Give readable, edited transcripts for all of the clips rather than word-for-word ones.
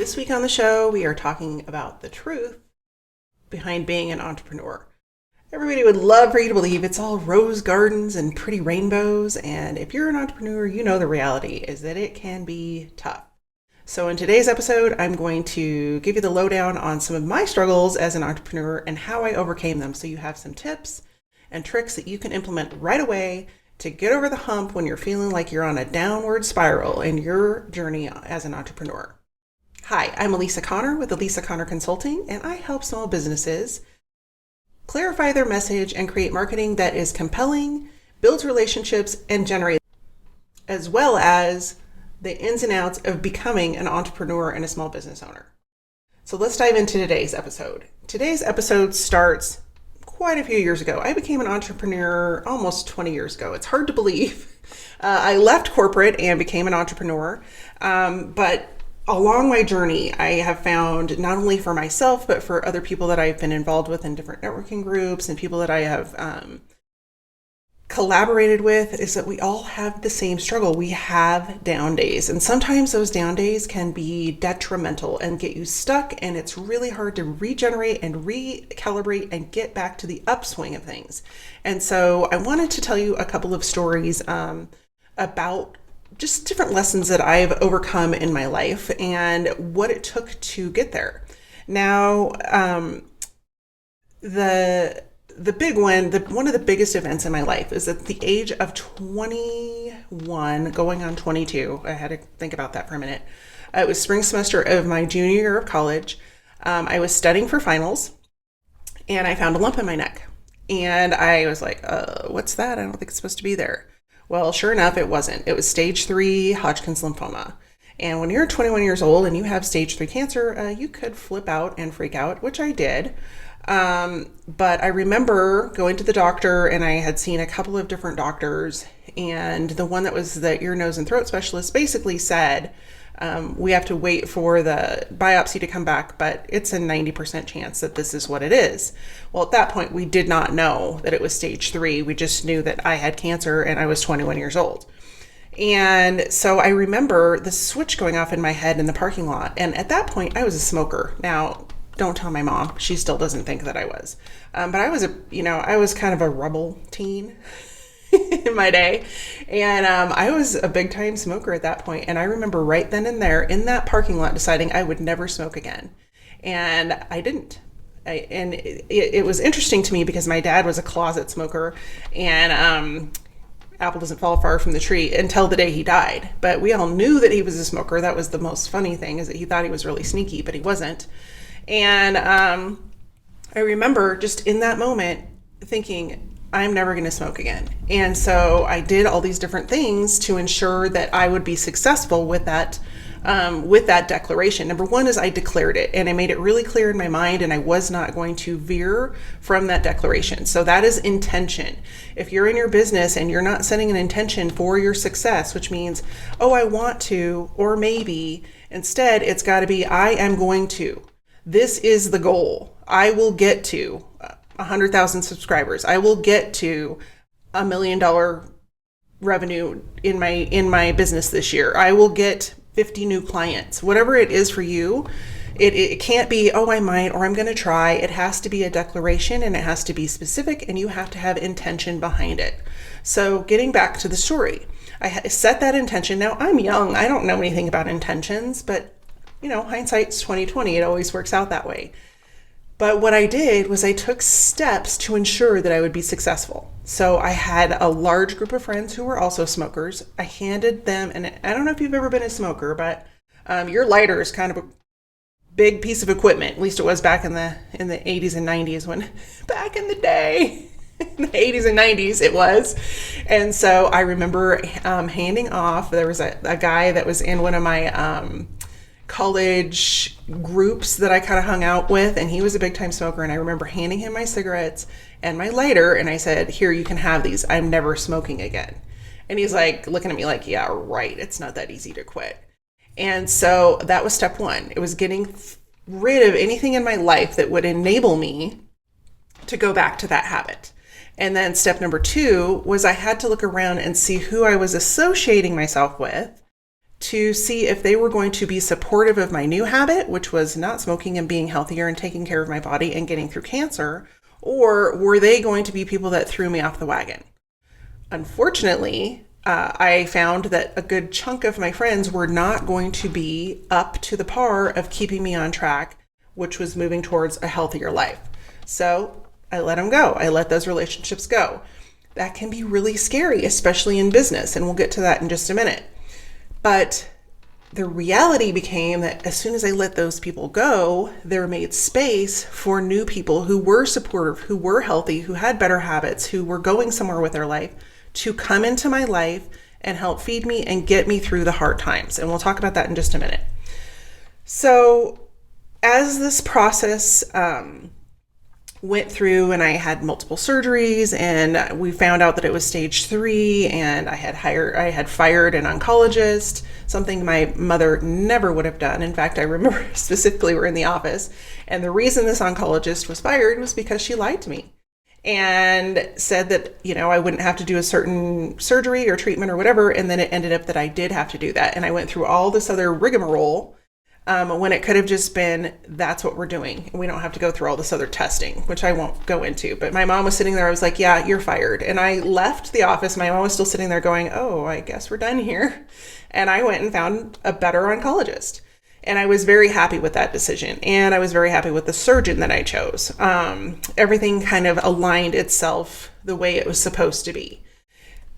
This week on the show, we are talking about the truth behind being an entrepreneur. Everybody would love for you to believe it's all rose gardens and pretty rainbows, and if you're an entrepreneur, you know the reality is that it can be tough. So in today's episode, I'm going to give you the lowdown on some of my struggles as an entrepreneur and how I overcame them, so you have some tips and tricks that you can implement right away to get over the hump when you're feeling like you're on a downward spiral in your journey as an entrepreneur. Hi, I'm Alisa Connor with Alisa Connor Consulting, and I help small businesses clarify their message and create marketing that is compelling, builds relationships, and generates, as well as the ins and outs of becoming an entrepreneur and a small business owner. So let's dive into today's episode. Today's episode starts quite a few years ago. I became an entrepreneur almost 20 years ago. It's hard to believe. I left corporate and became an entrepreneur, but along my journey, I have found not only for myself, but for other people that I've been involved with in different networking groups and people that I have collaborated with, is that we all have the same struggle. We have down days, and sometimes those down days can be detrimental and get you stuck, and it's really hard to regenerate and recalibrate and get back to the upswing of things. And so I wanted to tell you a couple of stories about just different lessons that I've overcome in my life and what it took to get there. Now, the big one, one of the biggest events in my life is at the age of 21, going on 22. I had to think about that for a minute. It was spring semester of my junior year of college. I was studying for finals, and I found a lump in my neck. And I was like, what's that? I don't think it's supposed to be there. Well, sure enough, it wasn't. It was stage 3 Hodgkin's lymphoma. And when you're 21 years old and you have stage 3 cancer, you could flip out and freak out, which I did. But I remember going to the doctor, and I had seen a couple of different doctors, and the one that was the ear, nose, and throat specialist basically said, we have to wait for the biopsy to come back, but it's a 90% chance that this is what it is. Well, at that point, we did not know that it was stage 3. We just knew that I had cancer and I was 21 years old. And so I remember the switch going off in my head in the parking lot. And at that point, I was a smoker. Now, don't tell my mom. She still doesn't think that I was. But I was kind of a rebel teen in my day. And I was a big time smoker at that point. And I remember right then and there in that parking lot deciding I would never smoke again. And I didn't. It was interesting to me because my dad was a closet smoker, and apple doesn't fall far from the tree until the day he died. But we all knew that he was a smoker. That was the most funny thing, is that he thought he was really sneaky, but he wasn't. And I remember just in that moment thinking, I'm never going to smoke again. And so I did all these different things to ensure that I would be successful with that declaration. Number one is I declared it, and I made it really clear in my mind, and I was not going to veer from that declaration. So that is intention. If you're in your business and you're not setting an intention for your success, which means, I want to, or maybe, instead it's got to be, I am going to. This is the goal. I will get to 100,000 subscribers. I will get to $1 million revenue in my business this year. I will get 50 new clients. Whatever it is for you, it can't be, I might, or I'm going to try. It has to be a declaration, and it has to be specific, and you have to have intention behind it. So getting back to the story, I set that intention. Now, I'm young. I don't know anything about intentions, but hindsight's 20/20. It always works out that way. But what I did was I took steps to ensure that I would be successful. So I had a large group of friends who were also smokers. I handed them, and I don't know if you've ever been a smoker, but your lighter is kind of a big piece of equipment. At least it was back in the 80s and 90s, when back in the day, in the 80s and 90s it was. And so I remember handing off, there was a guy that was in one of my college groups that I kind of hung out with, and he was a big time smoker, and I remember handing him my cigarettes and my lighter, and I said, here, you can have these. I'm never smoking again. And he's like looking at me like, yeah, right, it's not that easy to quit. And so that was step one. It was getting rid of anything in my life that would enable me to go back to that habit. And then step number 2 was I had to look around and see who I was associating myself with to see if they were going to be supportive of my new habit, which was not smoking and being healthier and taking care of my body and getting through cancer, or were they going to be people that threw me off the wagon? Unfortunately, I found that a good chunk of my friends were not going to be up to the par of keeping me on track, which was moving towards a healthier life. So I let them go. I let those relationships go. That can be really scary, especially in business, and we'll get to that in just a minute. But the reality became that as soon as I let those people go, there made space for new people who were supportive, who were healthy, who had better habits, who were going somewhere with their life, to come into my life and help feed me and get me through the hard times. And we'll talk about that in just a minute. So as this process went through, and I had multiple surgeries, and we found out that it was stage 3, and I had fired an oncologist, something my mother never would have done. In fact, I remember specifically we're in the office, and the reason this oncologist was fired was because she lied to me and said that, I wouldn't have to do a certain surgery or treatment or whatever. And then it ended up that I did have to do that. And I went through all this other rigmarole when it could have just been, that's what we're doing. We don't have to go through all this other testing, which I won't go into. But my mom was sitting there. I was like, yeah, you're fired. And I left the office. My mom was still sitting there going, oh, I guess we're done here. And I went and found a better oncologist. And I was very happy with that decision. And I was very happy with the surgeon that I chose. Everything kind of aligned itself the way it was supposed to be.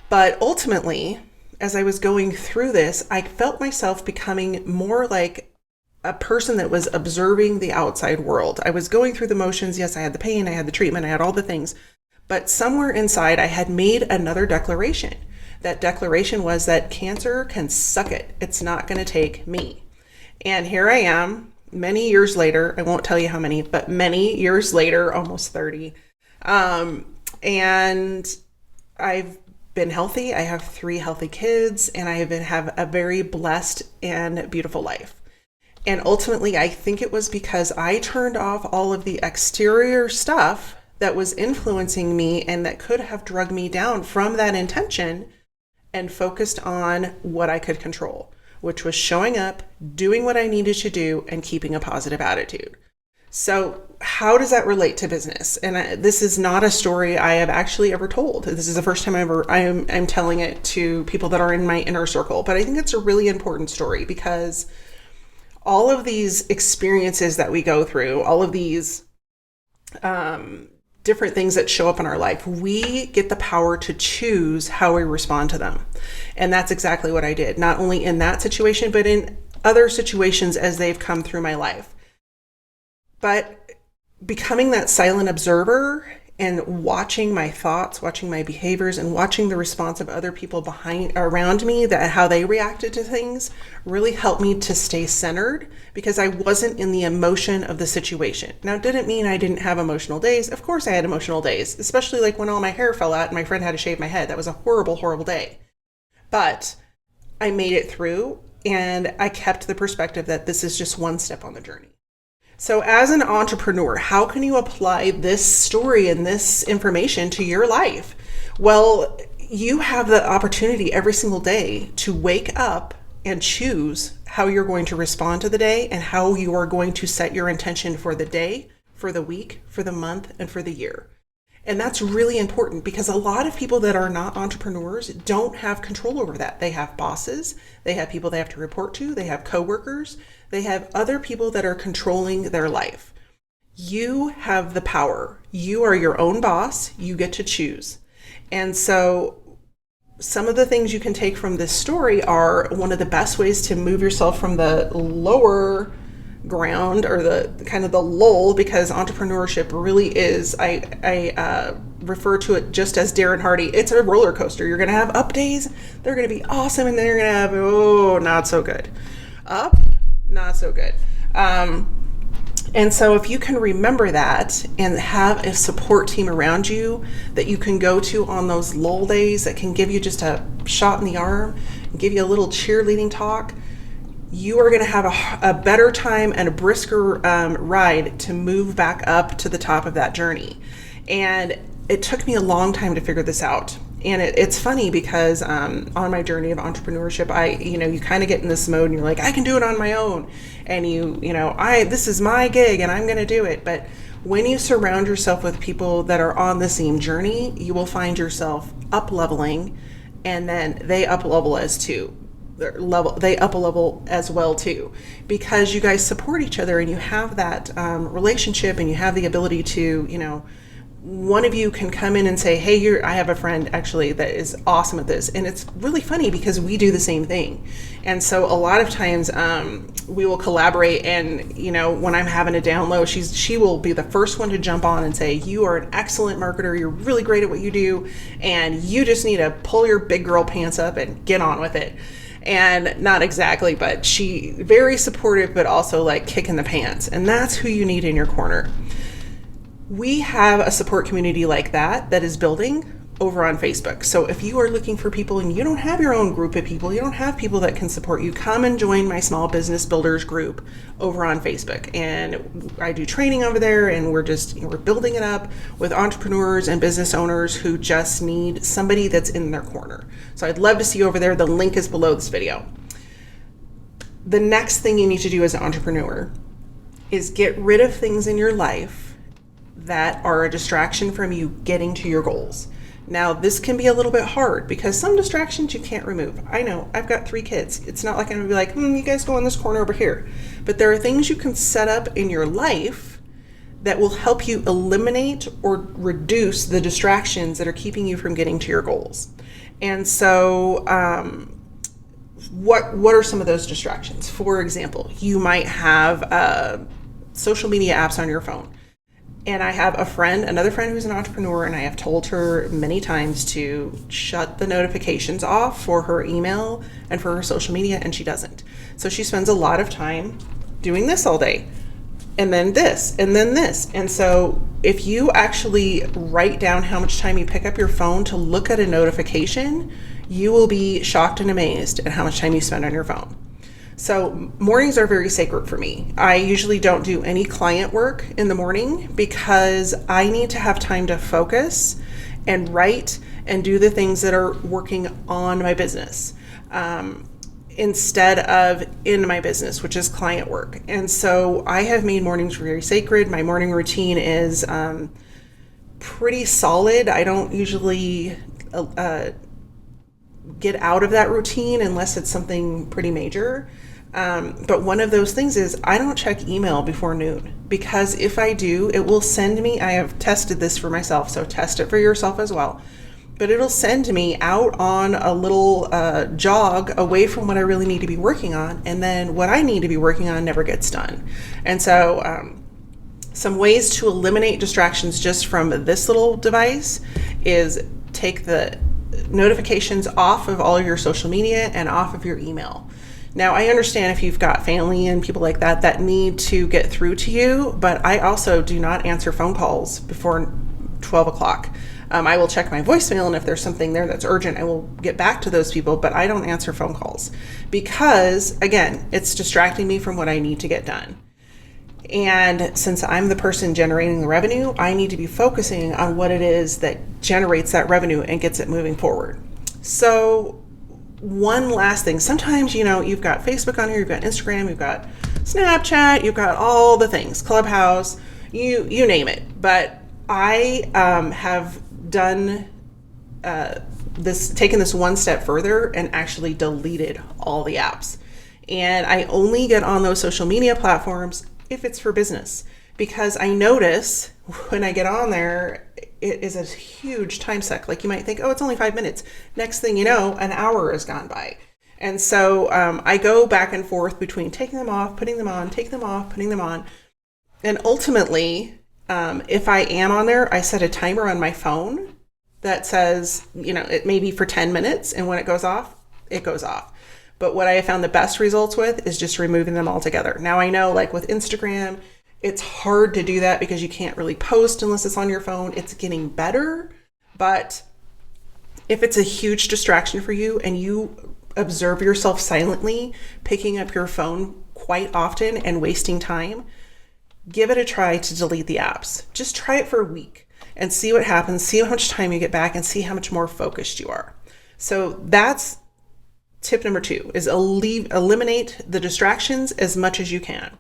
But ultimately, as I was going through this, I felt myself becoming more like a person that was observing the outside world. I was going through the motions. Yes, I had the pain, I had the treatment, I had all the things. But somewhere inside, I had made another declaration. That declaration was that cancer can suck it. It's not going to take me. And here I am, many years later. I won't tell you how many, but many years later, almost 30. And I've been healthy. I have 3 healthy kids, and I have a very blessed and beautiful life. And ultimately, I think it was because I turned off all of the exterior stuff that was influencing me and that could have drugged me down from that intention, and focused on what I could control, which was showing up, doing what I needed to do, and keeping a positive attitude. So how does that relate to business? And this is not a story I have actually ever told. This is the first time I'm telling it to people that are in my inner circle. But I think it's a really important story, because all of these experiences that we go through, all of these different things that show up in our life, we get the power to choose how we respond to them. And that's exactly what I did, not only in that situation, but in other situations as they've come through my life. But becoming that silent observer and watching my thoughts, watching my behaviors, and watching the response of other people around me, that how they reacted to things, really helped me to stay centered, because I wasn't in the emotion of the situation. Now, it didn't mean I didn't have emotional days. Of course I had emotional days, especially like when all my hair fell out and my friend had to shave my head. That was a horrible, horrible day. But I made it through, and I kept the perspective that this is just one step on the journey. So as an entrepreneur, how can you apply this story and this information to your life? Well, you have the opportunity every single day to wake up and choose how you're going to respond to the day, and how you are going to set your intention for the day, for the week, for the month, and for the year. And that's really important, because a lot of people that are not entrepreneurs don't have control over that. They have bosses, they have people they have to report to, they have coworkers, they have other people that are controlling their life. You have the power. You are your own boss. You get to choose. And so some of the things you can take from this story are, one of the best ways to move yourself from the lower ground, or the kind of the lull, because entrepreneurship really is, I refer to it just as Darren Hardy. It's a roller coaster. You're going to have up days. They're going to be awesome. And then you're going to have, not so good. Up, not so good. And so if you can remember that and have a support team around you that you can go to on those lull days, that can give you just a shot in the arm, and give you a little cheerleading talk, you are going to have a better time and a brisker ride to move back up to the top of that journey. And it took me a long time to figure this out. And it's funny because on my journey of entrepreneurship, you kind of get in this mode and you're like, I can do it on my own. And this is my gig and I'm going to do it. But when you surround yourself with people that are on the same journey, you will find yourself up leveling, and then they up level as well too, because you guys support each other and you have that relationship, and you have the ability to, one of you can come in and say, hey, I have a friend actually that is awesome at this. And it's really funny because we do the same thing. And so a lot of times we will collaborate, and, when I'm having a down low, she will be the first one to jump on and say, you are an excellent marketer. You're really great at what you do. And you just need to pull your big girl pants up and get on with it. And not exactly, but she very supportive, but also like kicking the pants. And that's who you need in your corner. We have a support community like that is building over on Facebook. So if you are looking for people and you don't have your own group of people, you don't have people that can support you, come and join my small business builders group over on Facebook. And I do training over there, and we're building it up with entrepreneurs and business owners who just need somebody that's in their corner. So I'd love to see you over there. The link is below this video. The next thing you need to do as an entrepreneur is get rid of things in your life that are a distraction from you getting to your goals. Now, this can be a little bit hard because some distractions you can't remove. I know, I've got 3 kids. It's not like I'm gonna be like, you guys go in this corner over here. But there are things you can set up in your life that will help you eliminate or reduce the distractions that are keeping you from getting to your goals. And so, what are some of those distractions? For example, you might have social media apps on your phone. And I have another friend who's an entrepreneur, and I have told her many times to shut the notifications off for her email and for her social media, and she doesn't. So she spends a lot of time doing this all day, and then this, and then this. And so if you actually write down how much time you pick up your phone to look at a notification, you will be shocked and amazed at how much time you spend on your phone. So mornings are very sacred for me. I usually don't do any client work in the morning because I need to have time to focus and write and do the things that are working on my business instead of in my business, which is client work. And so I have made mornings very sacred. My morning routine is pretty solid. I don't usually get out of that routine unless it's something pretty major. But one of those things is I don't check email before noon, because if I do, it will send me, I have tested this for myself, so test it for yourself as well, but it'll send me out on a little jog away from what I really need to be working on. And then what I need to be working on never gets done. And so some ways to eliminate distractions just from this little device is take the notifications off of all of your social media and off of your email. Now, I understand if you've got family and people like that need to get through to you, but I also do not answer phone calls before 12 o'clock. I will check my voicemail, and if there's something there that's urgent, I will get back to those people, but I don't answer phone calls because, again, it's distracting me from what I need to get done. And since I'm the person generating the revenue, I need to be focusing on what it is that generates that revenue and gets it moving forward. So one last thing, sometimes, you've got Facebook on here, you've got Instagram, you've got Snapchat, you've got all the things, Clubhouse, you name it. But I have done taken this one step further and actually deleted all the apps. And I only get on those social media platforms if it's for business, because I notice when I get on there, it is a huge time suck. Like you might think, oh, it's only 5 minutes. Next thing you know, an hour has gone by. And so I go back and forth between taking them off, putting them on, take them off, putting them on. And ultimately, if I am on there, I set a timer on my phone that says, it may be for 10 minutes. And when it goes off, it goes off. But what I have found the best results with is just removing them altogether. Now I know, like with Instagram, it's hard to do that because you can't really post unless it's on your phone. It's getting better, but if it's a huge distraction for you and you observe yourself silently picking up your phone quite often and wasting time, give it a try to delete the apps. Just try it for a week. and see what happens, see how much time you get back, and see how much more focused you are. So that's tip number 2, is eliminate the distractions as much as you can.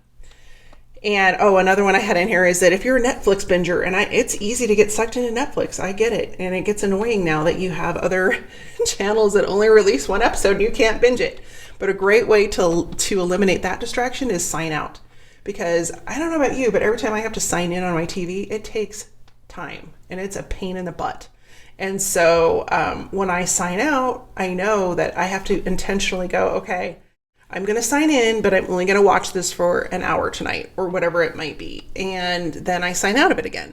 And another one I had in here is that if you're a Netflix binger, and it's easy to get sucked into Netflix, I get it. And it gets annoying now that you have other channels that only release one episode and you can't binge it. But a great way to eliminate that distraction is sign out. Because I don't know about you, but every time I have to sign in on my TV, it takes time and it's a pain in the butt. And so when I sign out, I know that I have to intentionally go, okay, I'm going to sign in, but I'm only going to watch this for an hour tonight or whatever it might be. And then I sign out of it again.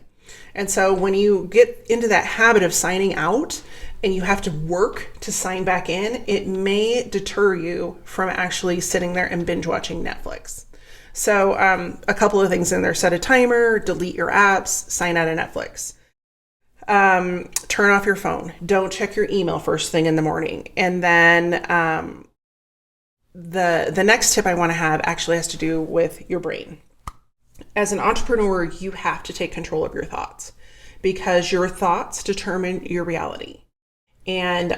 And so when you get into that habit of signing out and you have to work to sign back in, it may deter you from actually sitting there and binge watching Netflix. So a couple of things in there: set a timer, delete your apps, sign out of Netflix. Turn off your phone. Don't check your email first thing in the morning. And then the next tip I want to have actually has to do with your brain. As an entrepreneur, you have to take control of your thoughts, because your thoughts determine your reality. And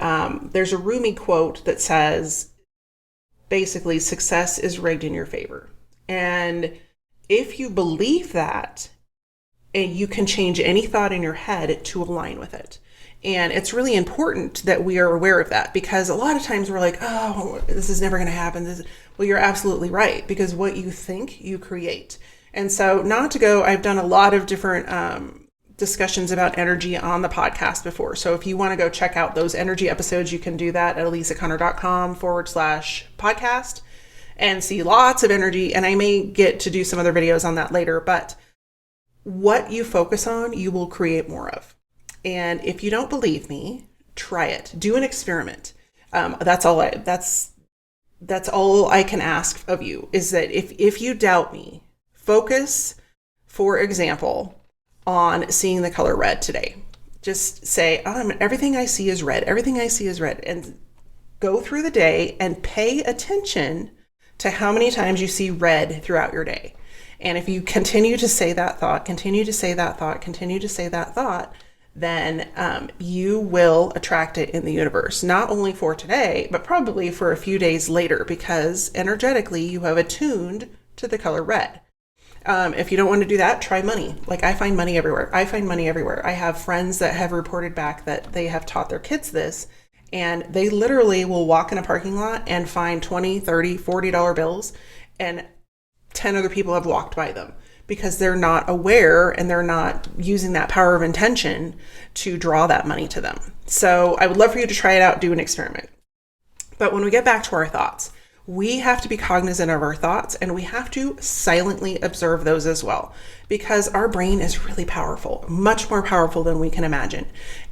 there's a Rumi quote that says, basically, success is rigged in your favor. And if you believe that, you can change any thought in your head to align with it. And it's really important that we are aware of that, because a lot of times we're like, oh, this is never going to happen. Well, you're absolutely right, because what you think, you create. And so I've done a lot of different discussions about energy on the podcast before. So if you want to go check out those energy episodes, you can do that at alisaconnor.com/podcast and see lots of energy. And I may get to do some other videos on that later, but what you focus on, you will create more of. And if you don't believe me, try it. Do an experiment. That's all I can ask of you, is that if you doubt me, focus, for example, on seeing the color red today. Just say, everything I see is red. Everything I see is red. And go through the day and pay attention to how many times you see red throughout your day. And if you continue to say that thought, then you will attract it in the universe, not only for today, but probably for a few days later, because energetically you have attuned to the color red. If you don't want to do that, try money. Like, I find money everywhere. I have friends that have reported back that they have taught their kids this, and they literally will walk in a parking lot and find $20, $30, $40 bills, and 10 other people have walked by them, because they're not aware and they're not using that power of intention to draw that money to them. So I would love for you to try it out, do an experiment. But when we get back to our thoughts, we have to be cognizant of our thoughts, and we have to silently observe those as well, because our brain is really powerful, much more powerful than we can imagine.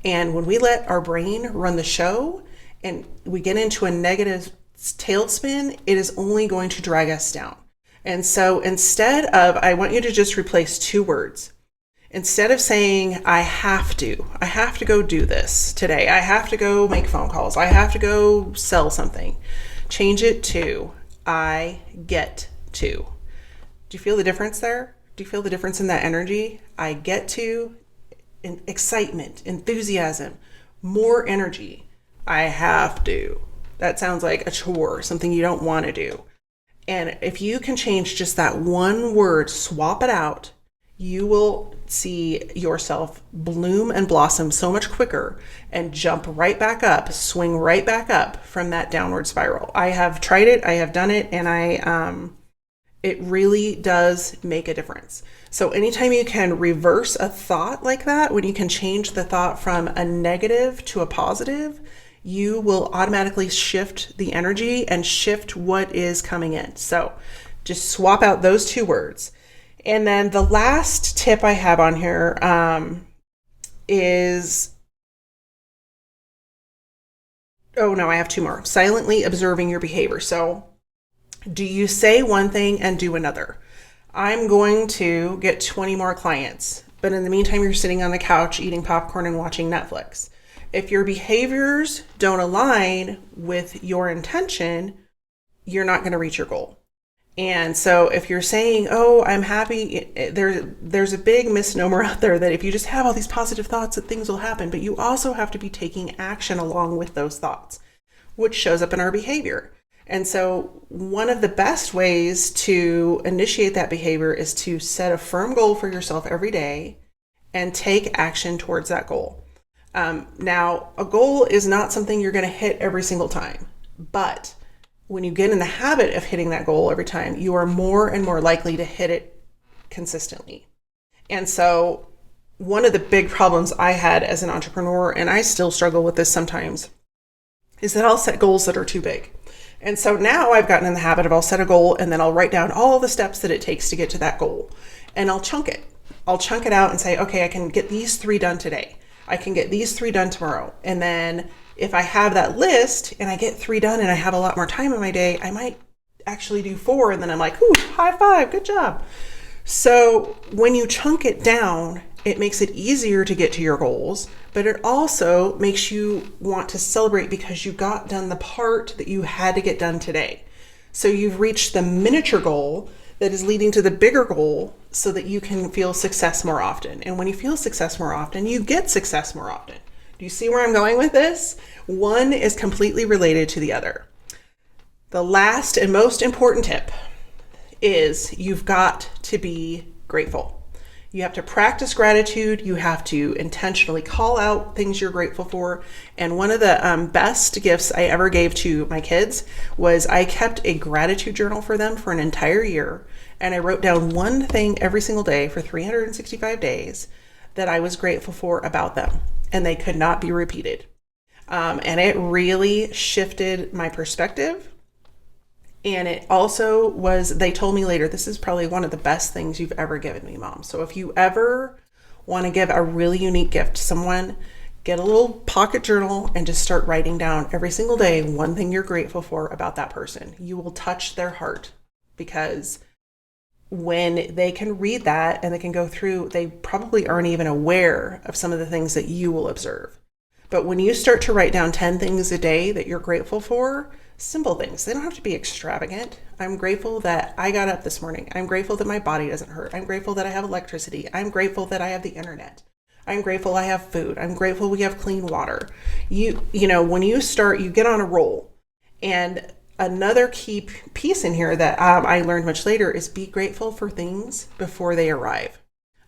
And when we let our brain run the show and we get into a negative tailspin, it is only going to drag us down. And so instead of, I want you to just replace 2 words. Instead of saying, I have to go do this today. I have to go make phone calls. I have to go sell something. Change it to, I get to. Do you feel the difference there? Do you feel the difference in that energy? I get to, excitement, enthusiasm, more energy. I have to. That sounds like a chore, something you don't want to do. And if you can change just that one word, swap it out, you will see yourself bloom and blossom so much quicker and jump right back up, swing right back up from that downward spiral. I have tried it, I have done it, and it really does make a difference. So anytime you can reverse a thought like that, when you can change the thought from a negative to a positive, you will automatically shift the energy and shift what is coming in. So just swap out those 2 words. And then the last tip I have on here is, I have 2 more. Silently observing your behavior. So do you say one thing and do another? I'm going to get 20 more clients, but in the meantime, you're sitting on the couch eating popcorn and watching Netflix. If your behaviors don't align with your intention, you're not going to reach your goal. And so if you're saying, oh, I'm happy, there's a big misnomer out there that if you just have all these positive thoughts that things will happen, but you also have to be taking action along with those thoughts, which shows up in our behavior. And so one of the best ways to initiate that behavior is to set a firm goal for yourself every day and take action towards that goal. Now, a goal is not something you're going to hit every single time, but when you get in the habit of hitting that goal every time, you are more and more likely to hit it consistently. And so one of the big problems I had as an entrepreneur, and I still struggle with this sometimes, is that I'll set goals that are too big. And so now I've gotten in the habit of I'll set a goal and then I'll write down all the steps that it takes to get to that goal. And I'll chunk it. I'll chunk it out and say, okay, I can get these 3 done today. I can get these 3 done tomorrow. And then if I have that list and I get 3 done and I have a lot more time in my day, I might actually do 4. And then I'm like, ooh, high five, good job. So when you chunk it down, it makes it easier to get to your goals, but it also makes you want to celebrate because you got done the part that you had to get done today. So you've reached the miniature goal that is leading to the bigger goal so that you can feel success more often. And when you feel success more often, you get success more often. Do you see where I'm going with this? One is completely related to the other. The last and most important tip is you've got to be grateful. You have to practice gratitude. You have to intentionally call out things you're grateful for. And one of the best gifts I ever gave to my kids was I kept a gratitude journal for them for an entire year. And I wrote down one thing every single day for 365 days that I was grateful for about them. And they could not be repeated. And it really shifted my perspective. And it also was, they told me later, this is probably one of the best things you've ever given me, Mom. So if you ever want to give a really unique gift to someone, get a little pocket journal and just start writing down every single day one thing you're grateful for about that person. You will touch their heart, because when they can read that and they can go through, they probably aren't even aware of some of the things that you will observe. But when you start to write down 10 things a day that you're grateful for, simple things, they don't have to be extravagant. I'm grateful that I got up this morning. I'm grateful that my body doesn't hurt. I'm grateful that I have electricity. I'm grateful that I have the internet. I'm grateful I have food. I'm grateful we have clean water. You know, when you start, you get on a roll. And another key piece in here that I learned much later is be grateful for things before they arrive.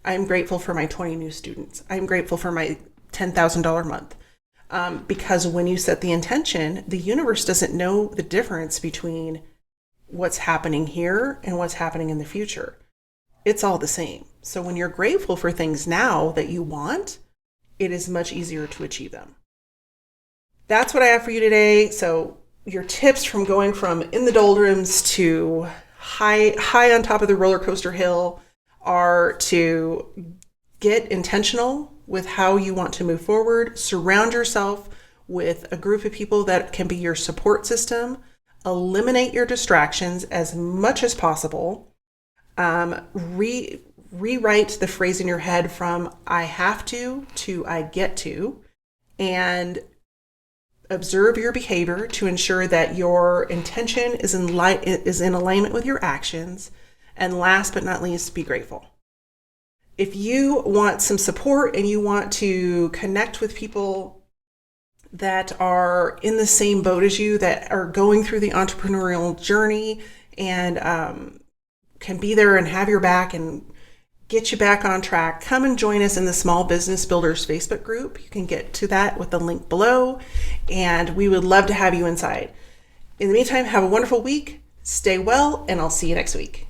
I'm grateful for my 20 new students. I'm grateful for my $10,000 month. Because when you set the intention, the universe doesn't know the difference between what's happening here and what's happening in the future. It's all the same. So when you're grateful for things now that you want, it is much easier to achieve them. That's what I have for you today. So your tips from going from in the doldrums to high on top of the roller coaster hill are to get intentional with how you want to move forward. Surround yourself with a group of people that can be your support system. Eliminate your distractions as much as possible. Rewrite the phrase in your head from I have to I get to, and observe your behavior to ensure that your intention is in alignment with your actions. And last but not least, be grateful. If you want some support and you want to connect with people that are in the same boat as you, that are going through the entrepreneurial journey and can be there and have your back and get you back on track, come and join us in the Small Business Builders Facebook group. You can get to that with the link below, and we would love to have you inside. In the meantime, have a wonderful week, stay well, and I'll see you next week.